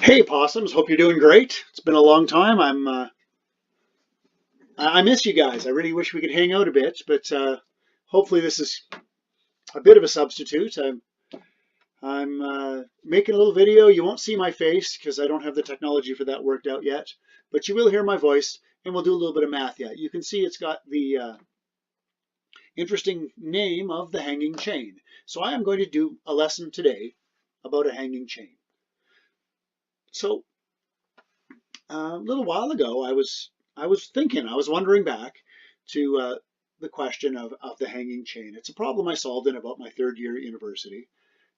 Hey possums, hope you're doing great. It's been a long time. I miss you guys. I really wish we could hang out a bit, but hopefully this is a bit of a substitute. I'm making a little video. You won't see my face because I don't have the technology for that worked out yet, but you will hear my voice, and we'll do a little bit of math yet. You can see it's got the interesting name of the hanging chain. So I am going to do a lesson today about a hanging chain. So a little while ago, I was wondering back to the question of the hanging chain. It's a problem I solved in about my third year at university,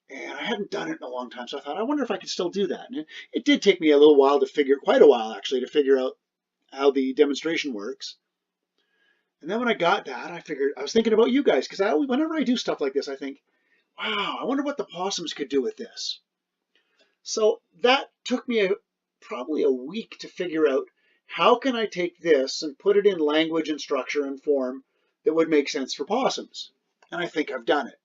and I hadn't done it in a long time, so I thought, I wonder if I could still do that. And it did take me a little while to figure, quite a while actually, to figure out how the demonstration works. And then when I got that, I was thinking about you guys, because whenever I do stuff like this, I think, wow, I wonder what the possums could do with this. So that took me probably a week to figure out how can I take this and put it in language and structure and form that would make sense for possums. And I think I've done it.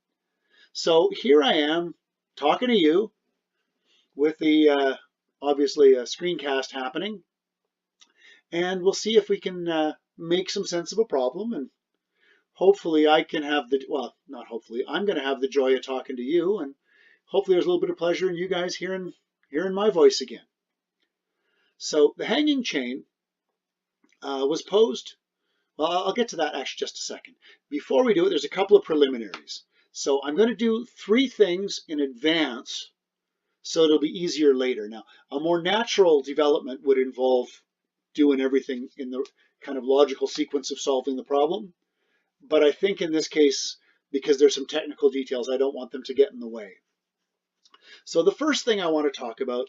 So here I am talking to you with the obviously a screencast happening. And we'll see if we can make some sense of a problem. And hopefully I can have well, not hopefully, I'm going to have the joy of talking to you. And hopefully there's a little bit of pleasure in you guys hearing my voice again. So the hanging chain was posed. Well, I'll get to that actually just a second. Before we do it, there's a couple of preliminaries. So I'm going to do 3 things in advance so it'll be easier later. Now, a more natural development would involve doing everything in the kind of logical sequence of solving the problem. But I think in this case, because there's some technical details, I don't want them to get in the way. So the first thing I want to talk about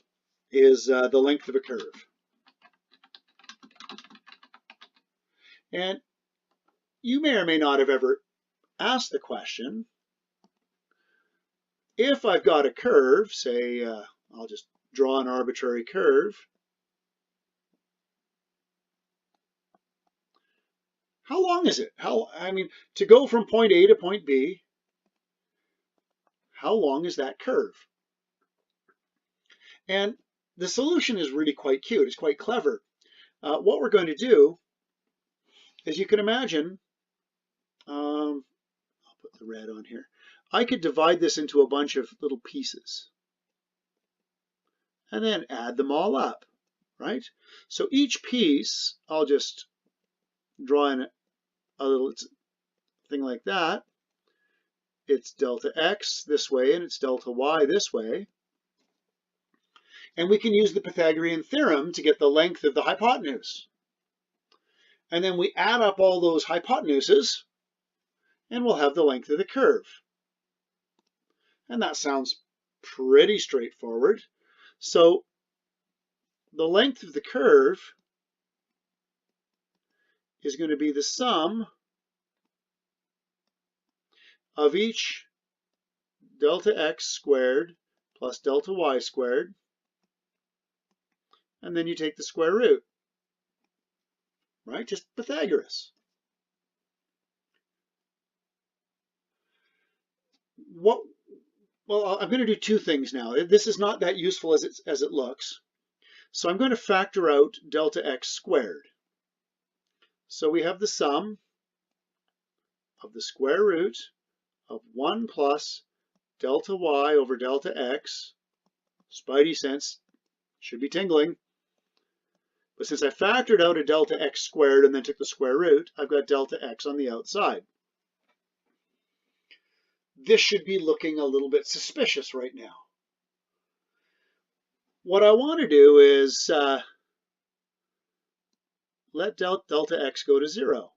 is the length of a curve. And you may or may not have ever asked the question, if I've got a curve, say, I'll just draw an arbitrary curve, how long is it? I mean, to go from point A to point B, how long is that curve? And the solution is really quite cute. It's quite clever. What we're going to do, as you can imagine, I'll put the red on here. I could divide this into a bunch of little pieces and then add them all up, right? So each piece, I'll just draw in a little thing like that. It's delta x this way and it's delta y this way. And we can use the Pythagorean theorem to get the length of the hypotenuse. And then we add up all those hypotenuses and we'll have the length of the curve. And that sounds pretty straightforward. So the length of the curve is going to be the sum of each delta x squared plus delta y squared, and then you take the square root, right? Just Pythagoras. Well, I'm going to do 2 things now. This is not that useful as it looks. So I'm going to factor out delta x squared. So we have the sum of the square root of 1 plus delta y over delta x. Spidey sense should be tingling. But since I factored out a delta x squared and then took the square root, I've got delta x on the outside. This should be looking a little bit suspicious right now. What I want to do is let delta x go to 0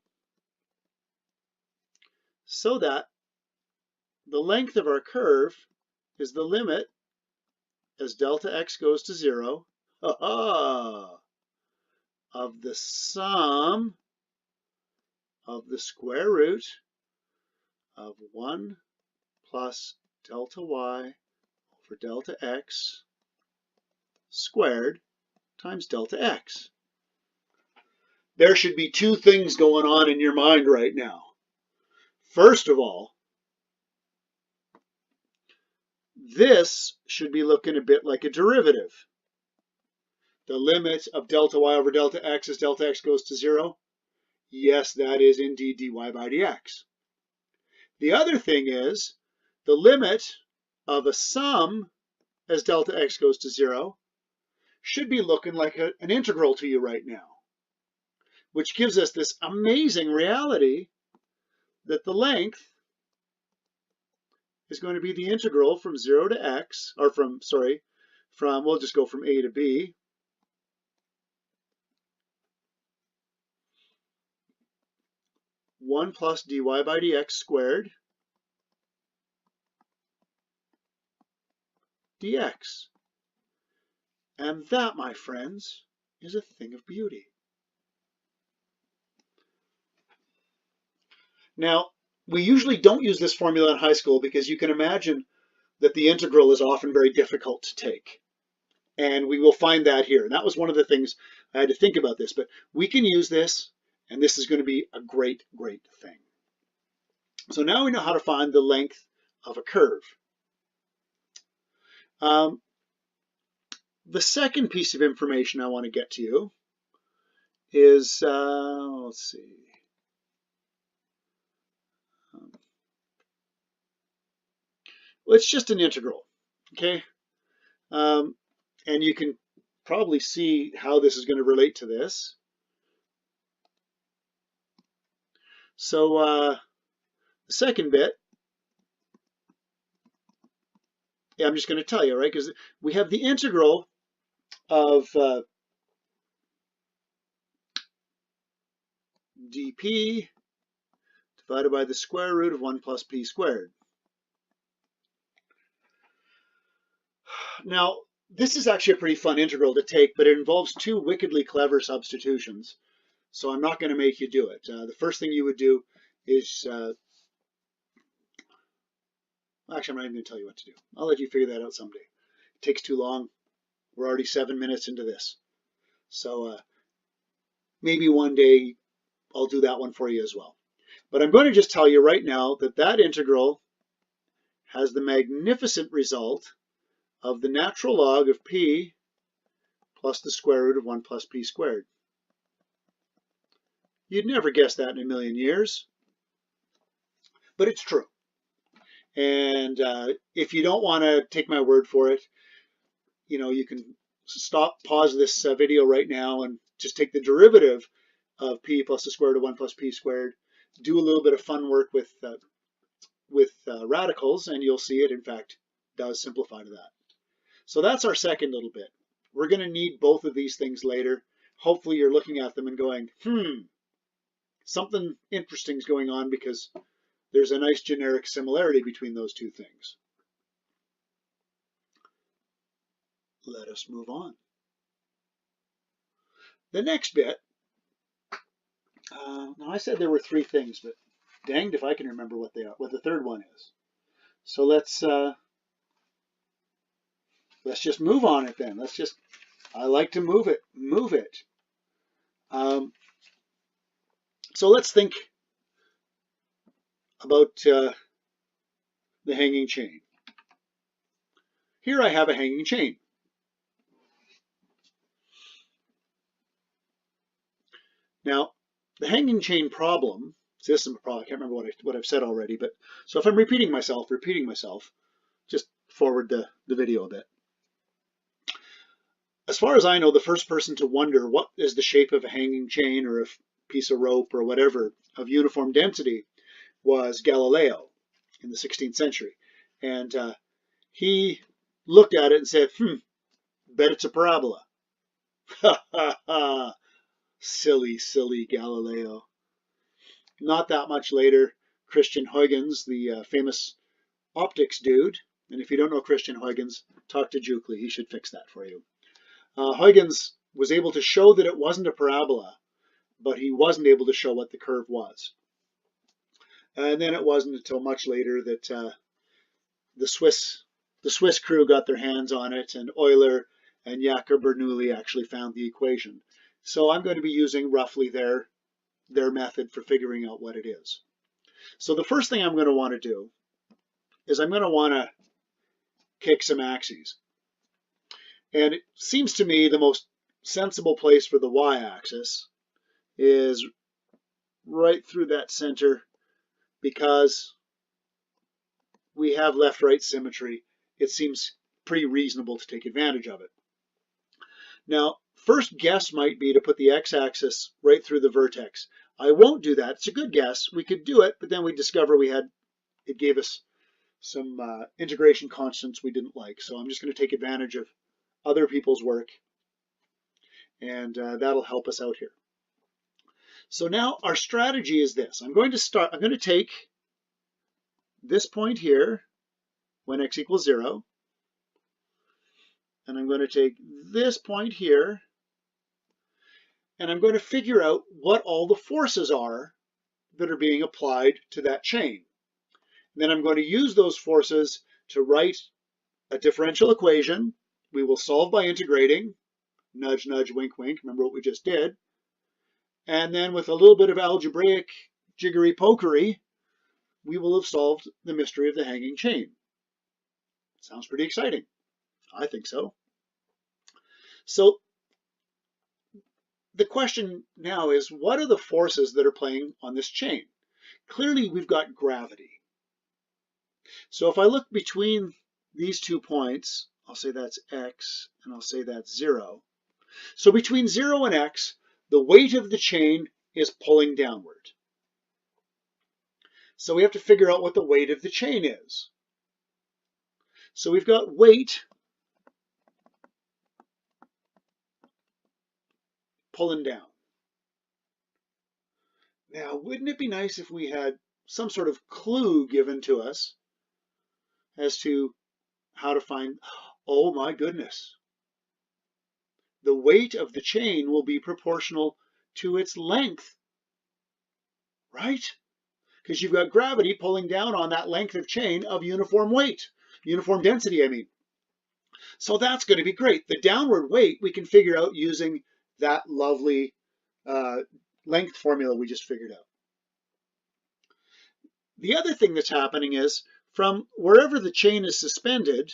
so that the length of our curve is the limit as delta x goes to 0 of the sum of the square root of 1 plus delta y over delta x squared times delta x. There should be 2 things going on in your mind right now. First of all, this should be looking a bit like a derivative. the limit of delta y over delta x as delta x goes to 0? Yes, that is indeed dy by dx. The other thing is the limit of a sum as delta x goes to 0 should be looking like an integral to you right now, which gives us this amazing reality that the length is going to be the integral from 0 to x, or we'll just go from a to b, one plus dy by dx squared dx. And that, my friends, is a thing of beauty. Now, we usually don't use this formula in high school because you can imagine that the integral is often very difficult to take. And we will find that here. And that was one of the things I had to think about this. But we can use this, and this is going to be a great, great thing. So now we know how to find the length of a curve. The second piece of information I want to get to you is, let's see. Well, it's just an integral, okay? And you can probably see how this is going to relate to this. So the second bit, yeah, I'm just going to tell you, right? Because we have the integral of dp divided by the square root of 1 plus p squared. Now, this is actually a pretty fun integral to take, but it involves two wickedly clever substitutions. So I'm not going to make you do it. The first thing you would do is, actually, I'm not even going to tell you what to do. I'll let you figure that out someday. It takes too long. We're already 7 minutes into this. So maybe one day I'll do that one for you as well. But I'm going to just tell you right now that that integral has the magnificent result of the natural log of p plus the square root of 1 plus p squared. You'd never guess that in a million years, but it's true. And if you don't want to take my word for it, you know, you can pause this video right now and just take the derivative of p plus the square root of 1 plus p squared, do a little bit of fun work with radicals, and you'll see it, in fact, does simplify to that. So that's our second little bit. We're going to need both of these things later. Hopefully you're looking at them and going, something interesting is going on because there's a nice generic similarity between those two things. Let us move on. The next bit, now I said there were three things, but danged if I can remember what they are, what the third one is. So let's just move on it then. I like to move it. So let's think about the hanging chain. Here I have a hanging chain. Now, the hanging chain problem, so this is a problem, I can't remember what I've said already, but so if I'm repeating myself, just forward the video a bit. As far as I know, the first person to wonder what is the shape of a hanging chain or a piece of rope or whatever of uniform density was Galileo in the 16th century. And he looked at it and said, bet it's a parabola. Ha ha ha. Silly, silly Galileo. Not that much later, Christian Huygens, the famous optics dude, and if you don't know Christian Huygens, talk to Jukley, he should fix that for you. Huygens was able to show that it wasn't a parabola, but he wasn't able to show what the curve was. And then it wasn't until much later that the Swiss crew got their hands on it, and Euler and Jakob Bernoulli actually found the equation. So I'm going to be using roughly their method for figuring out what it is. So the first thing I'm going to want to do is I'm going to want to kick some axes. And it seems to me the most sensible place for the y-axis is right through that center, because we have left-right symmetry. It seems pretty reasonable to take advantage of it. Now, first guess might be to put the x-axis right through the vertex. I won't do that. It's a good guess. We could do it, but then we discover it gave us some integration constants we didn't like. So I'm just going to take advantage of other people's work, and that'll help us out here. So now our strategy is this. I'm going to take this point here when x equals 0, and I'm going to take this point here, and I'm going to figure out what all the forces are that are being applied to that chain. And then I'm going to use those forces to write a differential equation. We will solve by integrating. Nudge, nudge, wink, wink. Remember what we just did. And then with a little bit of algebraic jiggery-pokery, we will have solved the mystery of the hanging chain. Sounds pretty exciting. I think so. So the question now is, what are the forces that are playing on this chain? Clearly, we've got gravity. So if I look between these 2 points, I'll say that's x, and I'll say that's 0. So between 0 and x, the weight of the chain is pulling downward. So we have to figure out what the weight of the chain is. So we've got weight pulling down. Now, wouldn't it be nice if we had some sort of clue given to us as to how to find, oh my goodness. The weight of the chain will be proportional to its length, right? Because you've got gravity pulling down on that length of chain of uniform weight, uniform density, I mean. So that's going to be great. The downward weight we can figure out using that lovely length formula we just figured out. The other thing that's happening is, from wherever the chain is suspended,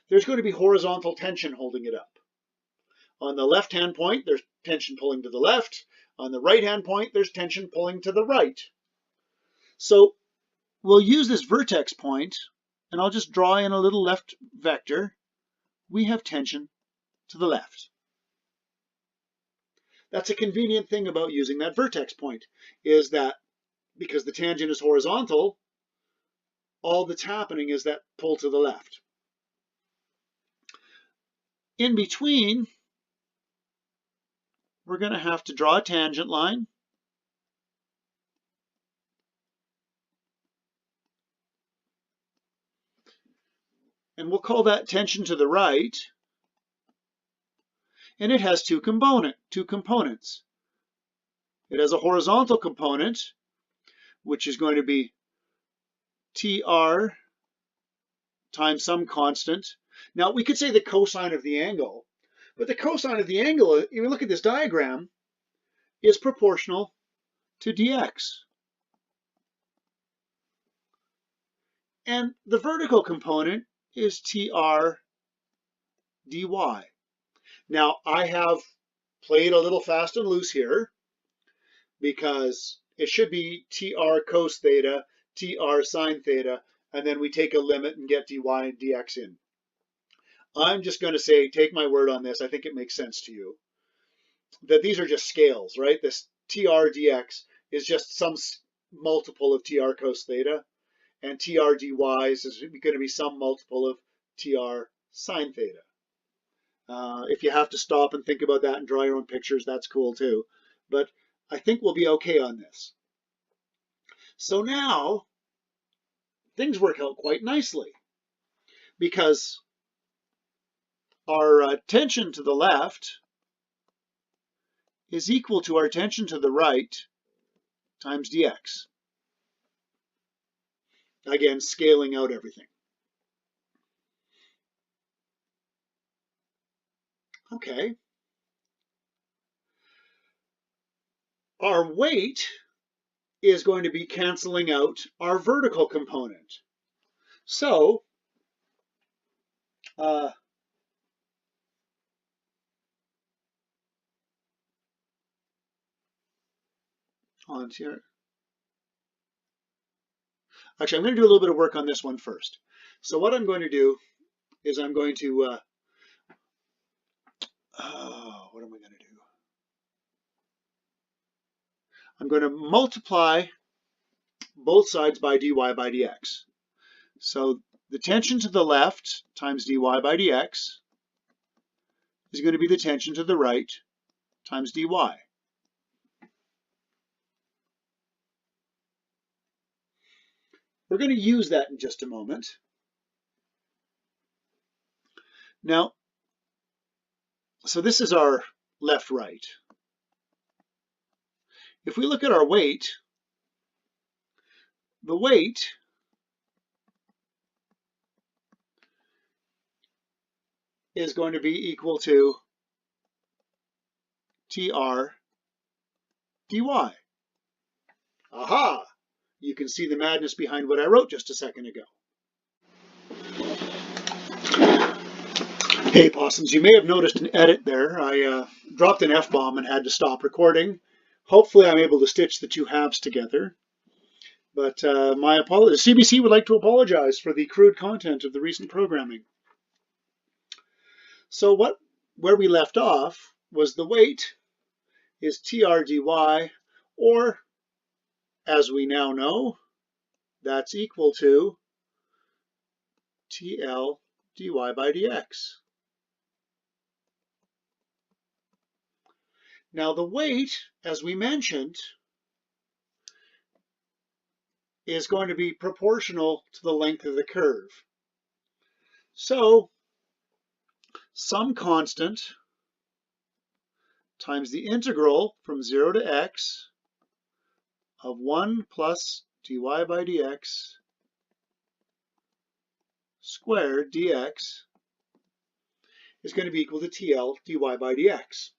there's going to be horizontal tension holding it up. On the left-hand point, there's tension pulling to the left. On the right-hand point, there's tension pulling to the right. So we'll use this vertex point, and I'll just draw in a little left vector. We have tension to the left. That's a convenient thing about using that vertex point, is that because the tangent is horizontal, all that's happening is that pull to the left. In between, we're going to have to draw a tangent line. And we'll call that tension to the right. And it has two components. It has a horizontal component, which is going to be TR times some constant. Now, we could say the cosine of the angle, but the cosine of the angle, if you look at this diagram, is proportional to dx. And the vertical component is TR dy. Now, I have played a little fast and loose here, because it should be TR cos theta, TR sine theta, and then we take a limit and get dy and dx in. I'm just going to say, take my word on this, I think it makes sense to you, that these are just scales, right? This TR dx is just some multiple of TR cos theta, and TR dy is going to be some multiple of TR sine theta. If you have to stop and think about that and draw your own pictures, that's cool too. But I think we'll be okay on this. So now, things work out quite nicely, because our tension to the left is equal to our tension to the right times dx. Again, scaling out everything. Okay. Our weight is going to be canceling out our vertical component. So, on here. Actually, I'm going to do a little bit of work on this one first. So what I'm going to do is I'm going to, what am I going to do? I'm going to multiply both sides by dy by dx. So the tension to the left times dy by dx is going to be the tension to the right times dy. We're going to use that in just a moment. Now, so this is our left-right. If we look at our weight, the weight is going to be equal to TR dy. Aha! You can see the madness behind what I wrote just a second ago. Hey possums, you may have noticed an edit there. I dropped an F-bomb and had to stop recording. Hopefully I'm able to stitch the two halves together. But my apologies. CBC would like to apologize for the crude content of the recent programming. So where we left off was the weight is TR dy, or as we now know, that's equal to TL dy by dx. Now the weight, as we mentioned, is going to be proportional to the length of the curve. So some constant times the integral from 0 to x of 1 plus dy by dx squared dx is going to be equal to TL dy by dx.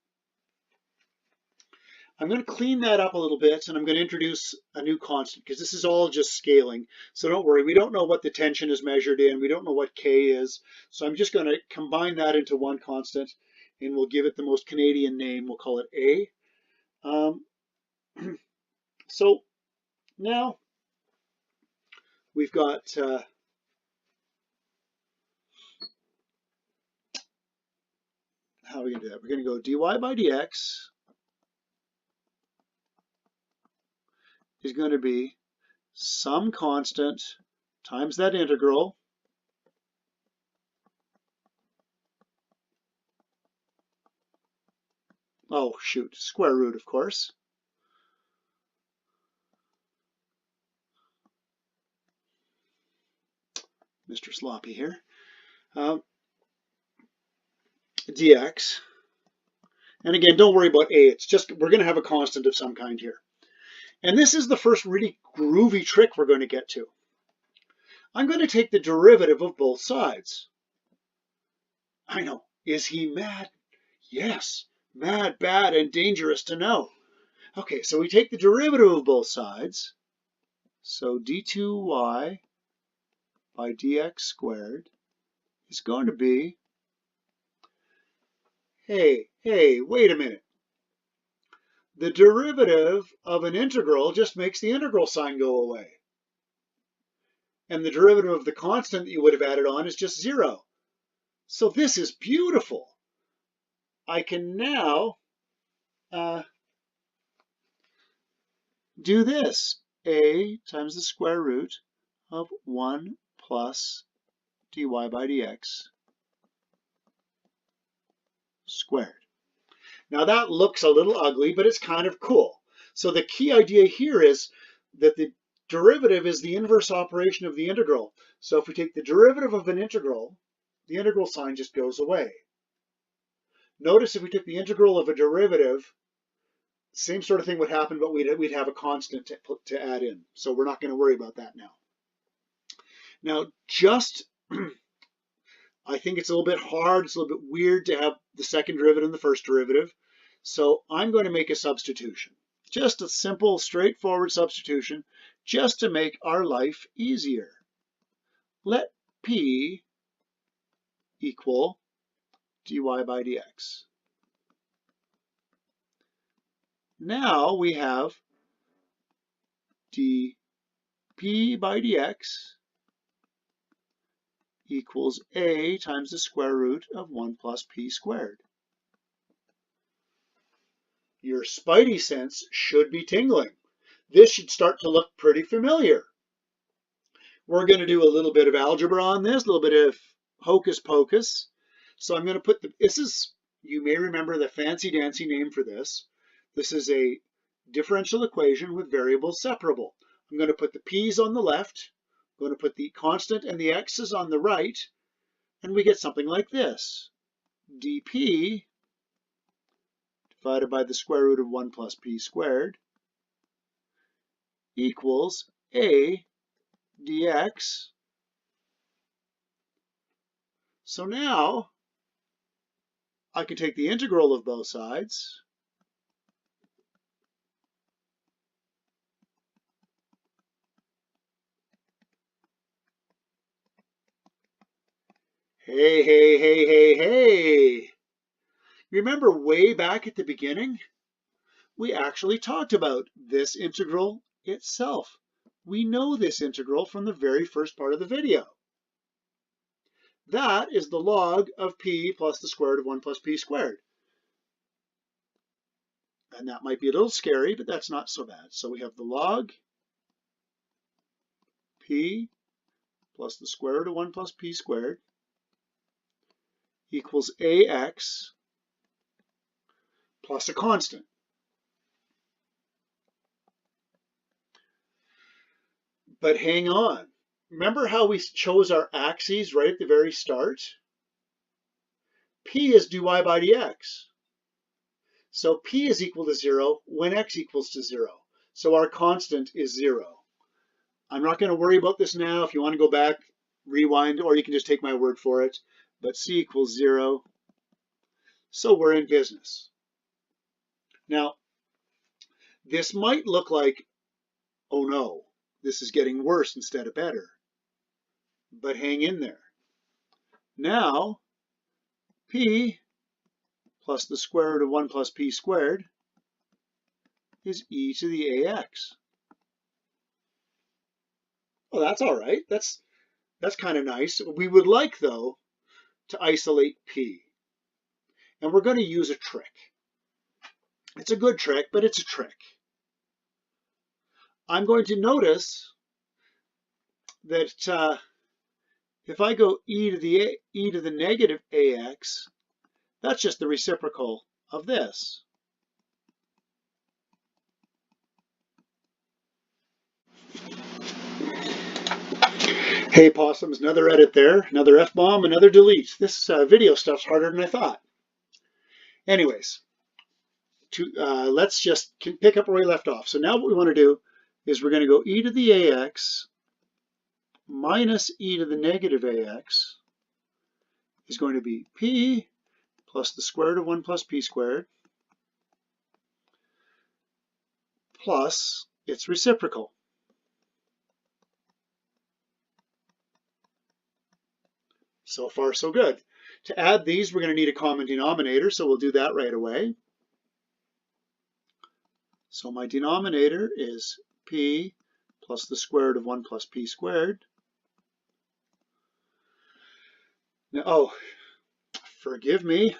I'm going to clean that up a little bit, and I'm going to introduce a new constant, because this is all just scaling. So don't worry, we don't know what the tension is measured in. We don't know what K is. So I'm just going to combine that into one constant, and we'll give it the most Canadian name. We'll call it A. So now we've got how are we going to do that? We're going to go dy by dx is going to be some constant times that integral square root, of course. Mr. Sloppy here. Dx. And again, don't worry about A. It's just we're going to have a constant of some kind here. And this is the first really groovy trick we're going to get to. I'm going to take the derivative of both sides. I know. Is he mad? Yes. Mad, bad, and dangerous to know. Okay, so we take the derivative of both sides. So d2y by dx squared is going to be, hey, wait a minute. The derivative of an integral just makes the integral sign go away. And the derivative of the constant that you would have added on is just 0. So this is beautiful. I can now do this. A times the square root of 1 plus dy by dx squared. Now that looks a little ugly, but it's kind of cool. So the key idea here is that the derivative is the inverse operation of the integral. So if we take the derivative of an integral, the integral sign just goes away. Notice if we took the integral of a derivative, same sort of thing would happen, but we'd have a constant to add in. So we're not going to worry about that now. Now, I think it's a little bit hard, it's a little bit weird to have the second derivative and the first derivative. So I'm going to make a substitution. Just a simple, straightforward substitution, just to make our life easier. Let P equal dy by dx. Now we have dp by dx equals a times the square root of 1 plus p squared. Your spidey sense should be tingling. This should start to look pretty familiar. We're going to do a little bit of algebra on this, a little bit of hocus pocus. So I'm going to put you may remember the fancy dancy name for this. This is a differential equation with variables separable. I'm going to put the p's on the left, I'm going to put the constant and the x's on the right, and we get something like this. dp divided by the square root of 1 plus p squared equals a dx. So now I can take the integral of both sides Hey. Remember way back at the beginning? We actually talked about this integral itself. We know this integral from the very first part of the video. That is the log of p plus the square root of 1 plus p squared. And that might be a little scary, but that's not so bad. So we have the log p plus the square root of 1 plus p squared equals ax plus a constant. But hang on. Remember how we chose our axes right at the very start? P is dy by dx. So p is equal to 0 when x equals to 0. So our constant is 0. I'm not going to worry about this now. If you want to go back, rewind, or you can just take my word for it. But c equals 0. So we're in business. Now, this might look like, oh no, this is getting worse instead of better. But hang in there. Now, p plus the square root of 1 plus p squared is e to the ax. Well, that's all right. That's kind of nice. We would like, though, to isolate p. And we're going to use a trick. It's a good trick, but it's a trick. I'm going to notice that if I go e to the negative ax, that's just the reciprocal of this. Hey possums, another edit there, another F-bomb, another delete. This video stuff's harder than I thought. Anyways, let's just pick up where we left off. So now what we want to do is we're going to go e to the ax minus e to the negative ax is going to be p plus the square root of 1 plus p squared plus its reciprocal. So far, so good. To add these, we're going to need a common denominator, so we'll do that right away. So my denominator is p plus the square root of 1 plus p squared. Now, oh, forgive me.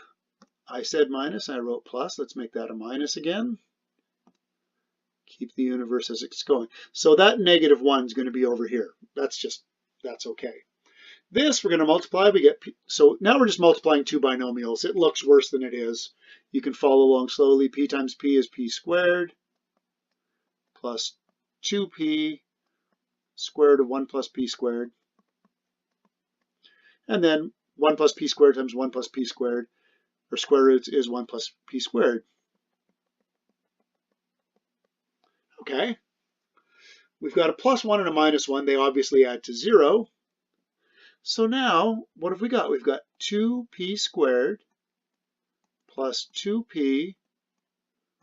I said minus, I wrote plus. Let's make that a minus again. Keep the universe as it's going. So that negative 1 is going to be over here. That's okay. This we're going to multiply. We get p. So now we're just multiplying two binomials. It looks worse than it is. You can follow along slowly. P times p is p squared plus 2p square root of 1 plus p squared. And then 1 plus p squared times 1 plus p squared, or square roots, is 1 plus p squared. Okay. We've got a plus 1 and a minus 1. They obviously add to 0. So now, what have we got? We've got 2p squared plus 2p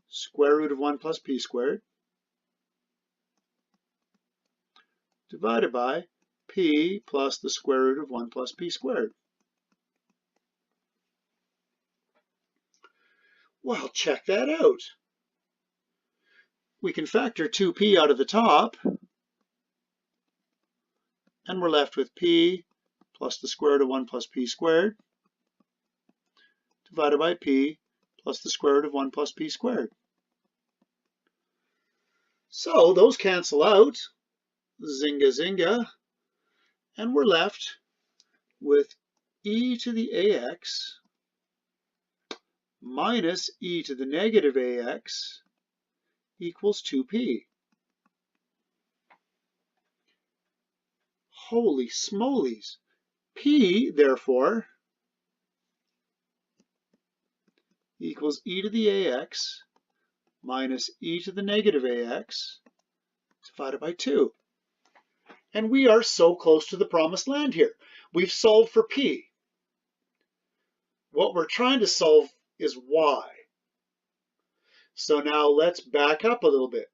square root of 1 plus p squared divided by p plus the square root of 1 plus p squared. Well, check that out. we can factor 2p out of the top, and we're left with p plus the square root of 1 plus p squared divided by p plus the square root of 1 plus p squared. So those cancel out, zinga zinga, and we're left with e to the ax minus e to the negative ax equals 2p. Holy smolies. P, therefore, equals e to the ax minus e to the negative ax divided by 2. And we are so close to the promised land here. We've solved for p. What we're trying to solve is y. So now let's back up a little bit.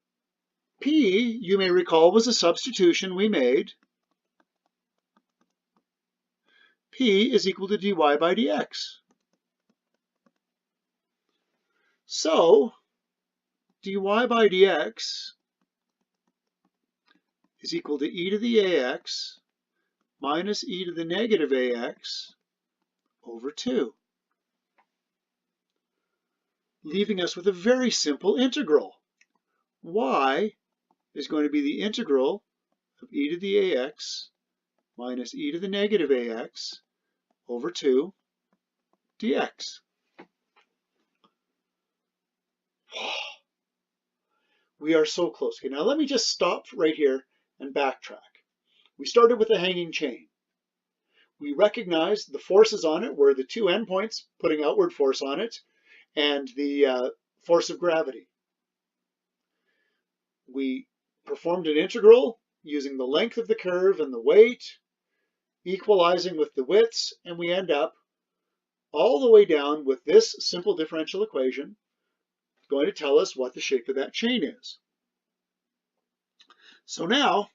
P, you may recall, was a substitution we made. P is equal to dy by dx. So dy by dx is equal to e to the ax minus e to the negative ax over 2, leaving us with a very simple integral. Y is going to be the integral of e to the ax minus e to the negative ax over 2 dx. We are so close. Okay, now let me just stop right here and backtrack. We started with a hanging chain. We recognized the forces on it were the two endpoints putting outward force on it and the force of gravity. We performed an integral using the length of the curve and the weight, equalizing with the widths, and we end up all the way down with this simple differential equation going to tell us what the shape of that chain is. So now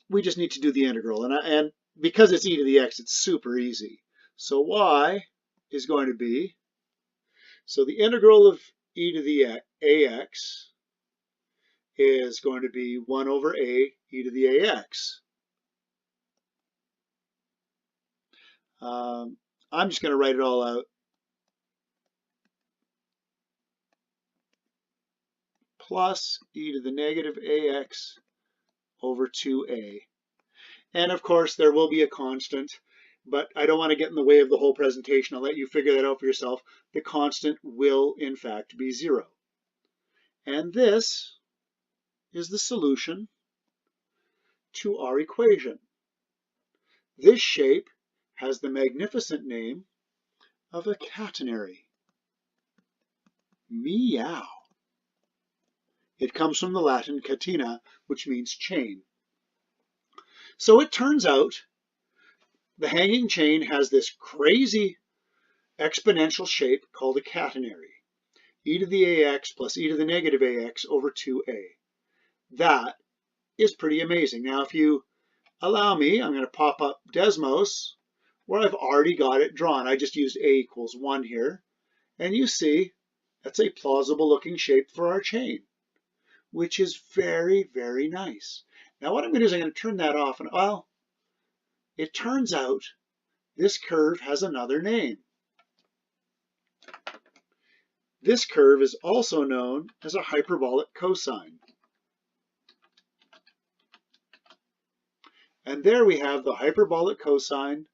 we just need to do the integral, and because it's e to the x, it's super easy. So y is going to be, so the integral of e to the ax is going to be 1 over a e to the ax. I'm just going to write it all out. Plus e to the negative ax over 2a. And of course, there will be a constant, but I don't want to get in the way of the whole presentation. I'll let you figure that out for yourself. The constant will, in fact, be 0. And this is the solution to our equation. This shape has the magnificent name of a catenary. Meow. It comes from the Latin catena, which means chain. So it turns out the hanging chain has this crazy exponential shape called a catenary. E to the ax plus e to the negative ax over 2a. That is pretty amazing. Now, if you allow me, I'm going to pop up Desmos, where I've already got it drawn. I just used a equals 1 here. And you see, that's a plausible looking shape for our chain, which is very, very nice. Now what I'm going to do is I'm going to turn that off, and well, it turns out this curve has another name. This curve is also known as a hyperbolic cosine. And there we have the hyperbolic cosine,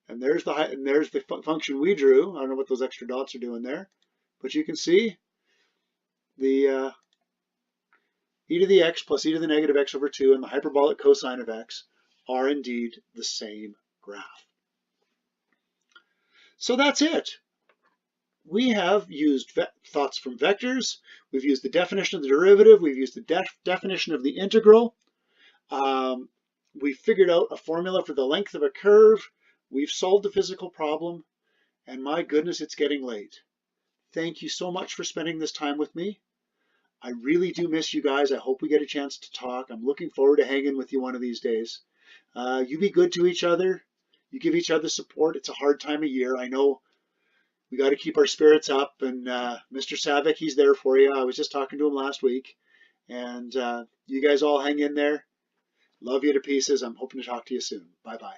and there's the function we drew. I don't know what those extra dots are doing there, but you can see the e to the x plus e to the negative x over 2 and the hyperbolic cosine of x are indeed the same graph. So that's it. We have used thoughts from vectors. We've used the definition of the derivative. We've used the definition of the integral. We've figured out a formula for the length of a curve. We've solved the physical problem. And my goodness, it's getting late. Thank you so much for spending this time with me. I really do miss you guys. I hope we get a chance to talk. I'm looking forward to hanging with you one of these days. You be good to each other. You give each other support. It's a hard time of year. I know we got to keep our spirits up. And Mr. Savick, he's there for you. I was just talking to him last week. And you guys all hang in there. Love you to pieces. I'm hoping to talk to you soon. Bye-bye.